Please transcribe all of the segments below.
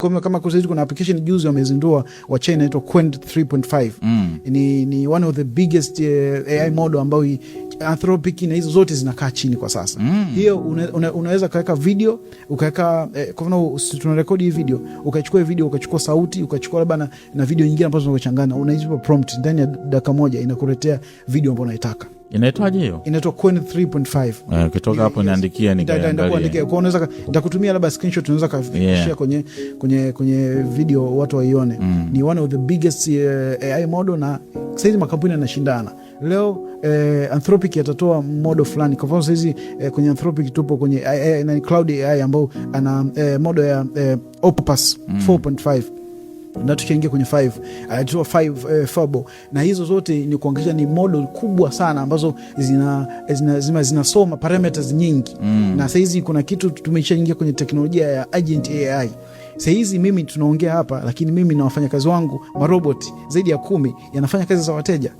Kama kwa kuna application juzi wamezindua wa China inaitwa Qwen 3.5. Ni one of the biggest AI model ambayo Anthropic na hizo zote zinakaa chini kwa sasa. Hiyo unaweza kaweka video, ukaweka kwa mfano tunarekodi hii video, ukachukua video, ukachukua sauti, ukachukua labda na video nyingine ambazo unachanganya, unaipa prompt ndani ya dakika moja inakuletea video ambayo unaitaka. Inaitwaje hiyo? Inaitwa Qwen 3.5. Ukitoka hapo niandikia nikaangalia. Kwa unaweza nitakutumia labda screenshot, unaweza kashare kwenye video watu waione. Ni one of the biggest AI model, na sasa makampuni yanashindana. Leo Anthropic yatatoa model fulani. Kwa mfano sasa kwenye Anthropic tupo kwenye AI, cloud AI ambao ana model ya Opus 4.5. na tukiingia kwenye 5 alitoa 5 Fable, na hizo zote ni kuangalia ni model kubwa sana ambazo zinasoma parameters nyingi. Na sasa hizi kuna kitu tumeshaingia kwenye teknolojia ya agent AI. Sasa hizi mimi tunaongea hapa, lakini mimi na wafanyakazi wangu maroboti zaidi ya 10 yanafanya kazi za wateja,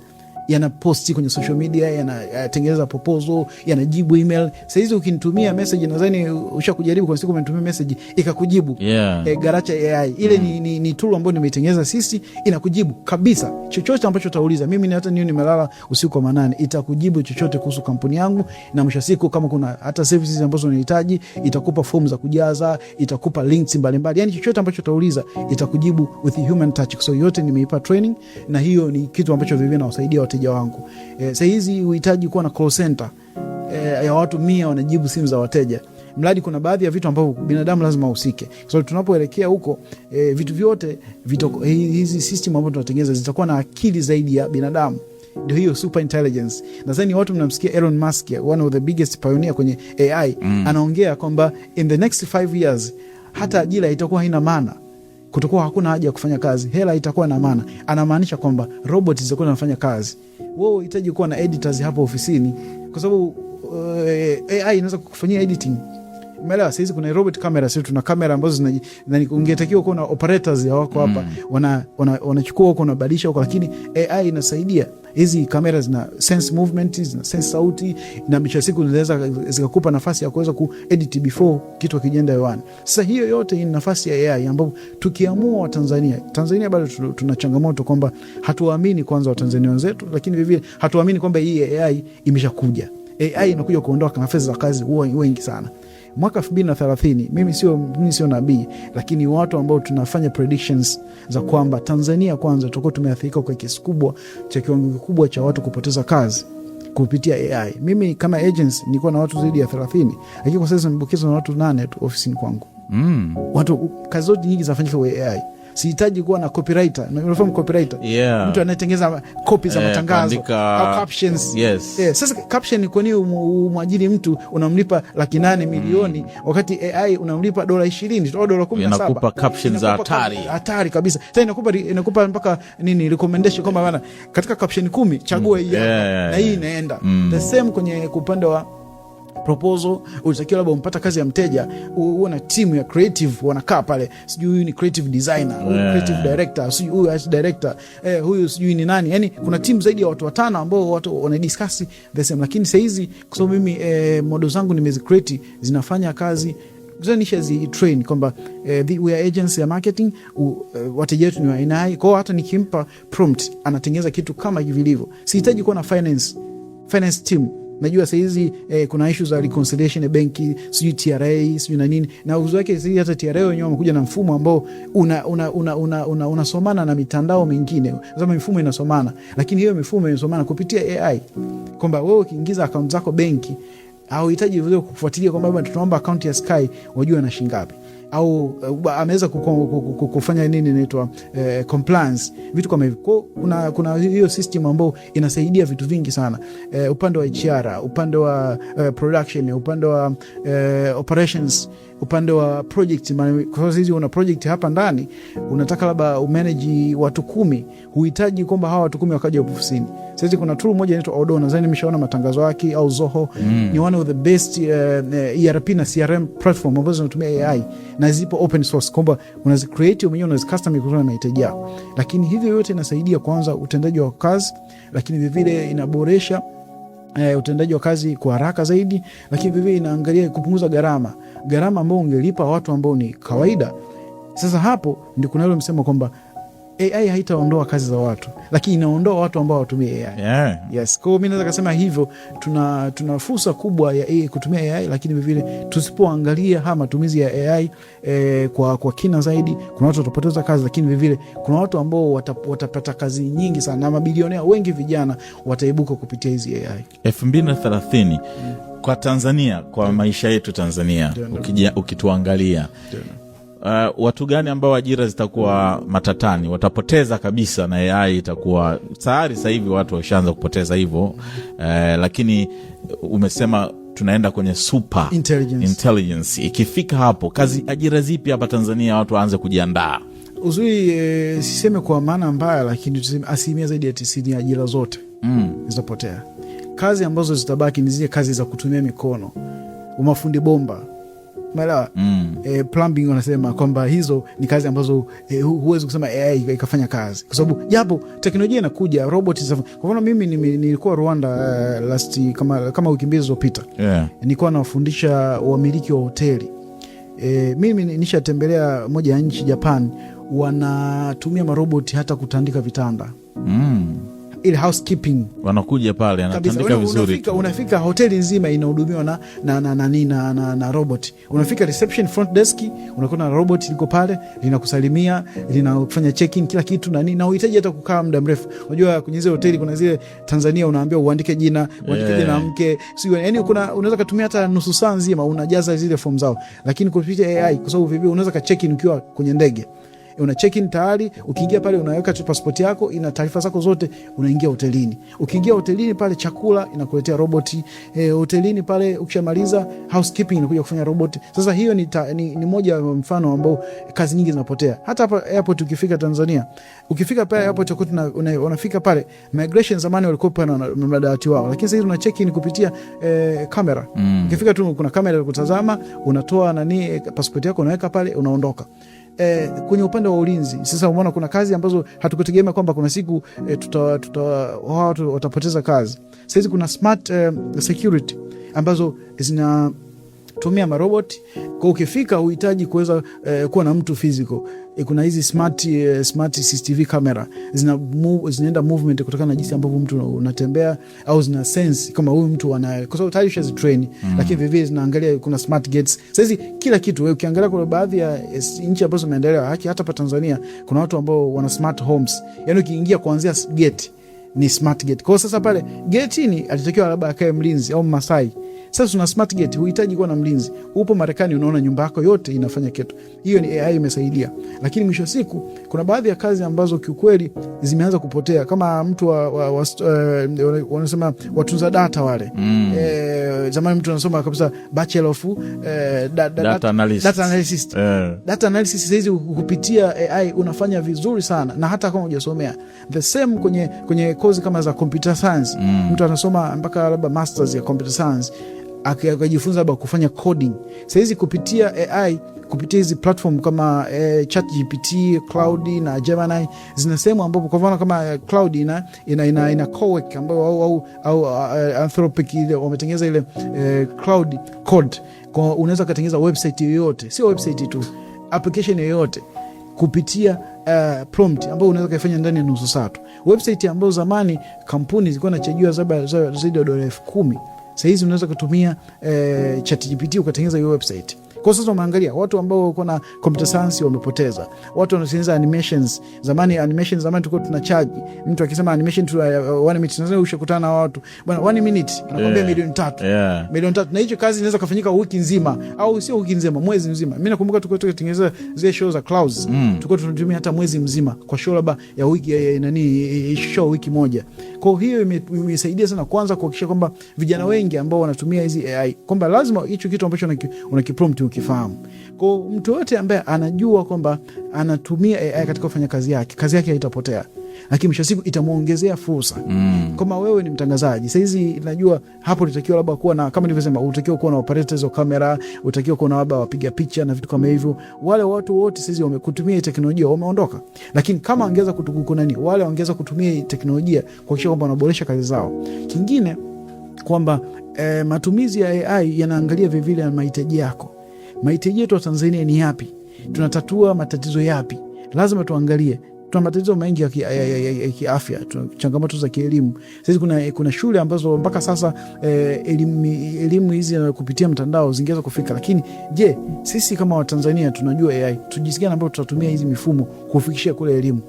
yanaposti kwenye social media, yanatengeneza proposal, yanajibu email. Sasa hizi ukinitumia message, nadhani ushakujaribu kwa siku umenitumia message ikakujibu. Garacha AI ile ni tool ambayo nimeitengeneza sisi, inakujibu kabisa chochote ambacho utauliza. Mimi ni hata nimelala usiku wa manane, itakujibu chochote kuhusu kampuni yangu, na mwisho siku kama kuna hata services ambazo unahitaji, itakupa form za kujaza, itakupa links mbalimbali. Yani chochote ambacho utauliza itakujibu with human touch. So yote nimeipa training, na hiyo ni kitu ambacho vivyo nawasaidia wateja wangu. Sasa hizi uhitaji kuwa na call center ya watu 100 wanajibu simu za wateja. Mradi kuna baadhi ya vitu ambavyo binadamu lazima ahusike. So tunapoelekea huko, vitu vyote hizi system ambazo tunatengeneza zitakuwa na akili zaidi ya binadamu. Ndio hiyo super intelligence. Nadhani watu mnamsikia Elon Musk, one of the biggest pioneer kwenye AI, anaongea kwamba in the next 5 years hata ajira itakuwa haina maana. Kutakuwa hakuna haja ya kufanya kazi, hela itakuwa na maana. Anamaanisha kwamba robots zitakuwa zinafanya kazi. Wewe unahitaji kuwa na editors hapo ofisini, kwa sababu AI inaweza kukufanyia editing. Umeelewa? Sasa kuna robot camera, sisi tuna kamera ambazo ungetakiwa kuwa na operators ya wako hapa, wanachukua huko na badilisha huko, lakini AI inasaidia. Hizi kamera zina sense movement, zina sense sauti, na mwisho siku zinaweza zikakupa nafasi ya kuweza kuedit before kitu kijenda hewani. Sasa hiyo yote ni nafasi ya AI ambapo tukiamua Tanzania bado tuna changamoto kwamba hatuamini kwanza Watanzania wenzetu, lakini vivyo hatuamini kwamba hii AI imeshakuja. AI inakuja kuondoa nafasi za kazi wengi sana. Mwaka 2030, mimi sio nabii, lakini watu ambao tunafanya predictions za kwamba Tanzania kwanza tutakuwa tumeathirika kwa kiasi kubwa cha kiwango kikubwa cha watu kupoteza kazi kupitia AI. Mimi kama agency nilikuwa na watu zaidi ya 30, lakini kwa sasa nimebukizwa na watu 8 tu ofisini kwangu. Watu kazi zote nyingi zinafanyika kwa AI. Sihitaji kuwa na copywriter. Unafahamu copywriter? Mtu anayetengeneza copy za matangazo au captions. Sasa caption, kwa nini umwajiri mtu unamlipa 800 milioni wakati AI unamlipa $20 au $17? Inakupa captions za hatari kabisa. Sasa inakupa mpaka recommendation kwamba bana, katika caption 10 chagua hii na hii inaenda. The same kwenye upande wa proposal. Unatakiwa labda umpata kazi ya mteja, uwe na timu ya creative wanakaa pale, sijui huyu ni creative designer, huyu creative director, sijui huyu art director, huyu sijui ni nani. Yani kuna timu zaidi ya watu 5 ambao watu wanadiscuss the same. Lakini sasa hizi kwa sababu mimi models zangu nimezicreate zinafanya kazi nisha train kwamba we are agency ya marketing, wateja wetu ni wa AI. Kwa hata nikimpa prompt anatengeneza kitu kama vilivyo. Sihitaji kuwa na finance team. Najua sasa hizi kuna issues za reconciliation ya benki, sijui TRA, sijui na nini. Na uzo wake sasa hata TRA wenyewe wamekuja na mfumo ambao unasomana na mitandao mingine. Sasa mifumo inasomana, lakini hiyo mifumo inasomana kupitia AI. Kwamba wewe ukiingiza account zako benki, au hitaji vile kufuatilia kwamba tunaomba account ya Sky wajue na shilingi ngapi, au ameweza kufanya nini inaitwa compliance, vitu kama hivyo. Kuna hiyo system ambayo inasaidia vitu vingi sana, upande wa HR, upande wa production, upande wa operations, upande wa project. Kwa sababu hizi una project hapa ndani, unataka labda umanage watu 10, huhitaji kwamba hawa watu 10 wakaje ofisini. Sasa kuna tool moja inaitwa Odoo, nadhani nimeshaona matangazo yake, au Zoho. Ni one of the best ERP na CRM platform ambazo zinatumia AI na zipo open source, kwamba unazi create mwenyewe, unazi custom kulingana na mahitaji yako. Lakini hivyo yote inasaidia kwanza utendaji wa kazi, lakini vile inaboresha utendaji wa kazi kwa haraka zaidi, lakini vile inaangalia kupunguza gharama ambayo ungelipa watu ambao ni kawaida. Sasa hapo ndio kuna ile msemo kwamba AI haitaondoa kazi za watu, lakini inaondoa watu ambao watumie AI. Yeah. Yes. Kwa hiyo mimi naweza kusema hivyo, tuna fursa kubwa ya AI, kutumia AI, lakini vile tusipoangalia haya matumizi ya AI kwa kina zaidi, kuna watu watapoteza kazi, lakini vile kuna watu ambao watapata kazi nyingi sana, na mabilionea wengi vijana wataibuka kupitia hizi AI. 2030 kwa Tanzania, kwa maisha yetu Tanzania, ukituangalia watu gani ambao ajira zitakuwa matatani, watapoteza kabisa na AI itakuwa tayari? Sasa hivi watu washaanza kupoteza hivyo, lakini umesema tunaenda kwenye super intelligence. Ikifika hapo, ajira zipi hapa Tanzania watu waanze kujiandaa? Uzuri siseme kwa maana mbaya, lakini tuseme asilimia zaidi ya 90 ajira zote zitapotea. Kazi ambazo zitabaki ni zile kazi za kutumia mikono, umafundi bomba, umeelewa? Plumbing, wanasema kwamba hizo ni kazi ambazo huwezi kusema AI ikafanya kazi, kwa sababu japo teknolojia inakuja, robot. Kwa mfano mimi nilikuwa Rwanda kama wiki mbili zilizopita. Nilikuwa nawafundisha wamiliki wa hoteli. Mimi nishatembelea moja ya nchi, Japan, wanatumia maroboti hata kutandika vitanda. Ile housekeeping, wanakuja pale anatandika vizuri. Unafika hoteli nzima inahudumiwa na robot. Unafika reception, front desk, unakuta na robot liko pale linakusalimia, linakufanya checking kila kitu na uhitaji hata kukaa muda mrefu. Unajua kwenye zile hoteli kuna zile Tanzania unaambiwa uandike jina, uandike jina mke, sio yani, unaweza kutumia hata nusu saa nzima unajaza zile form zao, lakini kupitia AI, kwa sababu vipi unaweza ka check in ukiwa kwenye ndege. Una check in tayari, ukiingia pale unaweka tu passport yako, ina taarifa zako zote, unaingia hotelini. Ukiingia hotelini pale, chakula inakuletea roboti. Hotelini pale ukishamaliza, housekeeping inakuja kufanya roboti. Sasa hiyo ni moja ya mfano ambao kazi nyingi zinapotea. Hata hapa airport, ukifika Tanzania, ukifika pale airport unafika pale migration, zamani walikuwa pale na madawati wao, lakini sasa una check in kupitia kamera. Ukifika tu kuna kamera ya kutazama, unatoa passport yako, unaweka pale, unaondoka. Kwenye upande wa ulinzi sasa, umeona kuna kazi ambazo hatukutegemea kwamba kuna siku watu watapoteza kazi. Sasa kuna smart security ambazo zinatumia maroboti. Kwa ukifika uhitaji kuweza kuwa na mtu physical. Kuna hizi smart CCTV camera zinaenda movement kutokana na jinsi ambavyo mtu unatembea, au zina sense kama huyu mtu kwa sababu tayari shazi train, lakini vivyo zinaangalia. Kuna smart gates. Sasa kila kitu wewe ukiangalia, kwa baadhi ya nchi ambazo zimeendelea, hata hapa Tanzania kuna watu ambao wana smart homes, yani ukiingia kuanzia gate ni smart gate. Kwa sasa pale gate ni alitakiwa labda akae mlinzi au Masai. Sasa tuna smart gate, huhitaji kuwa na mlinzi. Upo Marekani, unaona nyumba yako yote inafanya kitu. Hiyo ni AI imesaidia. Lakini mwisho siku kuna baadhi ya kazi ambazo kiukweli zimeanza kupotea, kama mtu wanasema watunza data wale. Zamani mtu anasoma kabisa bachelor of data analysis. Data analysis sasa kupitia AI unafanya vizuri sana, na hata kama hujasomea. The same kwenye kozi kama za computer science. Mtu anasoma mpaka labda masters ya computer science, akajifunza labda kufanya coding. Sasa kupitia AI, kupitia hizi platform kama ChatGPT, Cloud na Gemini, zina sehemu ambapo kwa mfano kama Cloud ina Cowork ambayo au Anthropic ile wametengeneza ile Cloud Code. Kwa unaweza kutengeneza website yoyote, sio website tu, application yoyote kupitia prompt ambayo unaweza kufanya ndani ya nusu saa tu. Website ambayo zamani kampuni zilikuwa zinachajiwa zaidi ya $10,000, sasa hizi unaweza kutumia ChatGPT ukatengeneza hiyo website. Kwa sasa umeangalia watu ambao wako na computer science wamepoteza. Watu wanatengeneza animations. Zamani tulikuwa tunacharge. Mtu akisema animation tu 1 minute, tunaweza ushakutana na watu. Bwana 1 minute anakuambia $3 million. Na hiyo kazi inaweza kufanyika wiki nzima, au sio wiki nzima, mwezi mzima. Mimi nakumbuka tulikuwa tunatengeneza zile show za Clouds. Tulikuwa tunatumia hata mwezi mzima kwa show labda ya wiki show wiki moja. Kwa hiyo imesaidia sana, kwanza kuhakikisha kwamba vijana wengi ambao wanatumia hizi AI kwamba lazima hicho kitu ambacho unakiprompt ukifahamu. Kwa mtu yote ambaye anajua kwamba anatumia AI katika kufanya kazi yake haitapotea, lakini mwisho siku itamuongezea fursa. Kama wewe ni mtangazaji, sasa hizi najua hapo utakiwa labda kuwa na, kama nilivyosema, utakiwa kuwa na operators wa kamera, utakiwa kuwa na labda wapiga picha na vitu kama hivyo. Wale watu wote sasa wamekutumia teknolojia wameondoka, lakini kama angeza wale wangeza kutumia teknolojia kuhakikisha kwamba wanaboresha kazi zao. Kingine kwamba matumizi ya AI yanaangalia vivile na mahitaji yako. Mahitaji yetu wa Tanzania ni yapi? tunatatua matatizo yapi? Lazima tuangalie, tuna matatizo mengi ya kiafya, changamoto za kielimu. Sasa kuna shule ambazo mpaka sasa elimu hizi kupitia mtandao zingeweza kufika, lakini je, sisi kama Watanzania tunajua AI, tujisikia ambapo tutatumia hizi mifumo kufikishia kule elimu?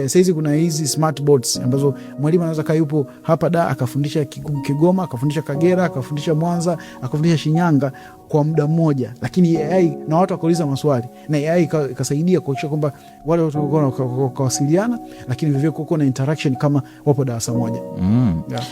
Saizi kuna hizi smart boards ambazo mwalimu anaweza kaa yupo hapa da akafundisha Kigoma, akafundisha Kagera, akafundisha Mwanza, akafundisha Shinyanga kwa muda mmoja, lakini AI na watu wakauliza maswali na AI ikasaidia kuhakikisha kwamba wale watu wakawasiliana, lakini vivyo kuwa na interaction kama wapo darasa moja. Yeah.